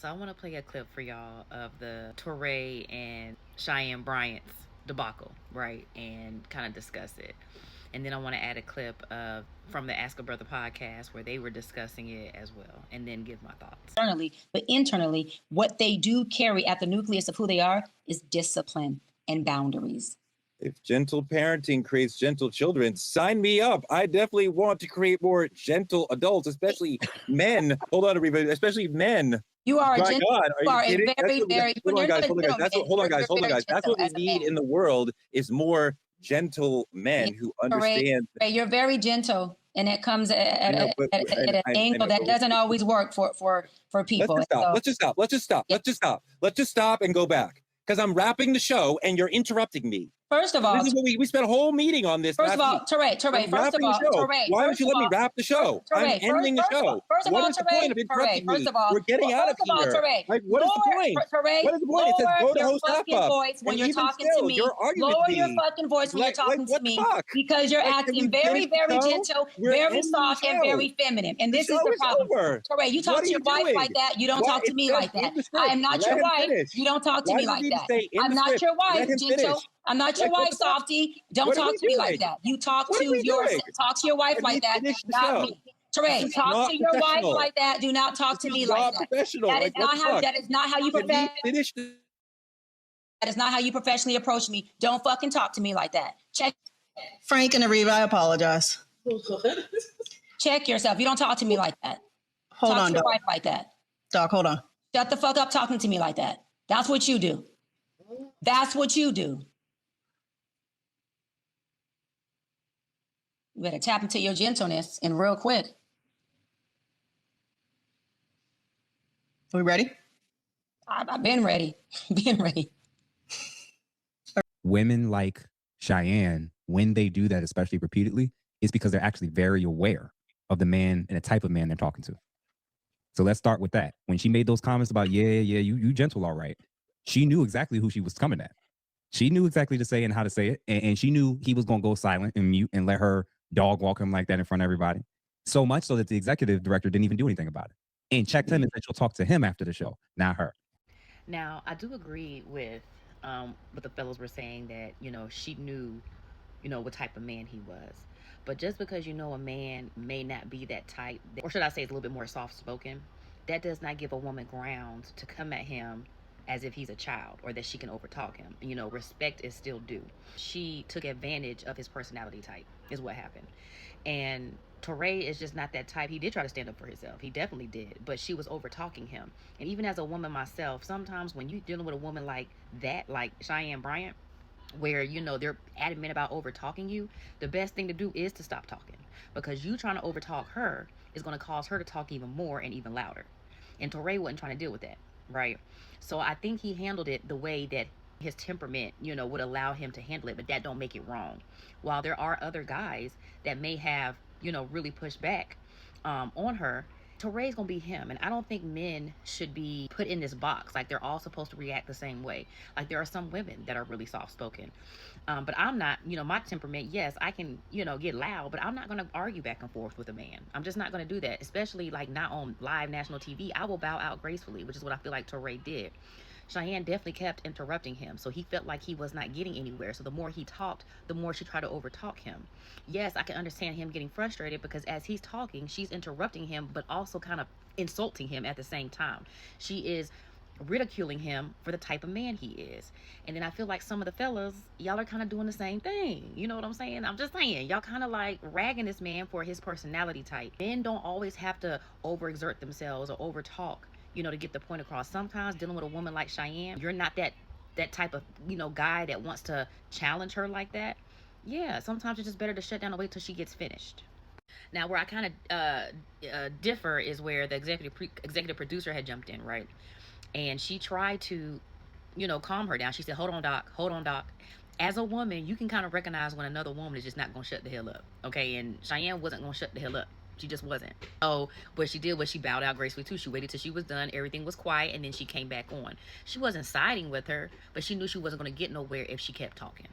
So I want to play a clip for y'all of the Toure and Cheyenne Bryant's debacle, right? And kind of discuss it. And then I want to add a clip of from the Ask a Brother podcast where they were discussing it as well, and then give my thoughts. Externally, but internally, what they do carry at the nucleus of who they are is discipline and boundaries. If gentle parenting creates gentle children, sign me up. I definitely want to create more gentle adults, especially men. Hold on, everybody, especially men. You are a gentle. God, you are a very, very. Hold on, guys. Hold on, guys. That's what we need in the world is more gentle men who understand. You're very gentle, and it comes at an angle that doesn't always work for people. Let's just stop and go back because I'm wrapping the show and you're interrupting me. First of all, this is what we spent a whole meeting on this. First of all, Toure. First of all, Toure. Why don't you let me wrap the show? I'm ending the show. First of all, what is the point of interrupting me? First of all, we're getting out of here. Like, what is the point? What is the point? It says go to host up. Voice when you're talking to me. Lower your fucking voice when you're talking to me because you're acting very, very gentle, very soft, and very feminine. And this is the problem. Toure, you talk to your wife like that. You don't talk to me like that. I am not your wife. You don't talk to me like that. I'm not your wife, gentle. I'm not your wife, softie. Don't talk to me like that. You talk to your wife like that, not me. Toure, talk to your wife like that. Do not talk to me like that. That is not how you That is not how you professionally approach me. Don't fucking talk to me like that. Check. Frank and Ariva, I apologize. Check yourself. You don't talk to me like that. Talk to your wife like that. Doc, hold on. Shut the fuck up talking to me like that. That's what you do. That's what you do. You better tap into your gentleness and real quick. Are we ready? I've been ready. Been ready. Women like Cheyenne, when they do that, especially repeatedly, is because they're actually very aware of the man and the type of man they're talking to. So let's start with that. When she made those comments about, you gentle, all right. She knew exactly who she was coming at. She knew exactly to say and how to say it. And she knew he was going to go silent and mute and let her dog walk him like that in front of everybody. So much so that the executive director didn't even do anything about it. And checked him and said she'll talk to him after the show, not her. Now, I do agree with what the fellows were saying that, she knew, what type of man he was. But just because a man may not be that type, or should I say it's a little bit more soft-spoken, that does not give a woman grounds to come at him as if he's a child or that she can overtalk him. Respect is still due. She took advantage of his personality type is what happened. And Toure is just not that type. He did try to stand up for himself. He definitely did. But she was overtalking him. And even as a woman myself, sometimes when you're dealing with a woman like that, like Cheyenne Bryant, where, they're adamant about overtalking you, the best thing to do is to stop talking. Because you trying to overtalk her is going to cause her to talk even more and even louder. And Toure wasn't trying to deal with that. Right. So I think he handled it the way that his temperament, would allow him to handle it. But that don't make it wrong. While there are other guys that may have, really pushed back on her, Toure's going to be him. And I don't think men should be put in this box. Like they're all supposed to react the same way. Like there are some women that are really soft spoken. But I'm not, my temperament, yes, I can, get loud, but I'm not going to argue back and forth with a man. I'm just not going to do that, especially like not on live national TV. I will bow out gracefully, which is what I feel like Toure did. Cheyenne definitely kept interrupting him, so he felt like he was not getting anywhere. So the more he talked, the more she tried to overtalk him. Yes, I can understand him getting frustrated because as he's talking, she's interrupting him, but also kind of insulting him at the same time. She is ridiculing him for the type of man he is. And then I feel like some of the fellas, y'all are kind of doing the same thing. You know what I'm saying? I'm just saying, y'all kind of like ragging this man for his personality type. Men don't always have to overexert themselves or overtalk, to get the point across. Sometimes dealing with a woman like Cheyenne, you're not that type of, guy that wants to challenge her like that. Yeah, sometimes it's just better to shut down and wait till she gets finished. Now, where I kind of differ is where the executive producer had jumped in, right? And she tried to, calm her down. She said, hold on, doc. As a woman, you can kind of recognize when another woman is just not going to shut the hell up, okay? And Cheyenne wasn't going to shut the hell up. She just wasn't. Oh, what she did was she bowed out gracefully too. She waited till she was done. Everything was quiet, and then she came back on. She wasn't siding with her, but she knew she wasn't going to get nowhere if she kept talking.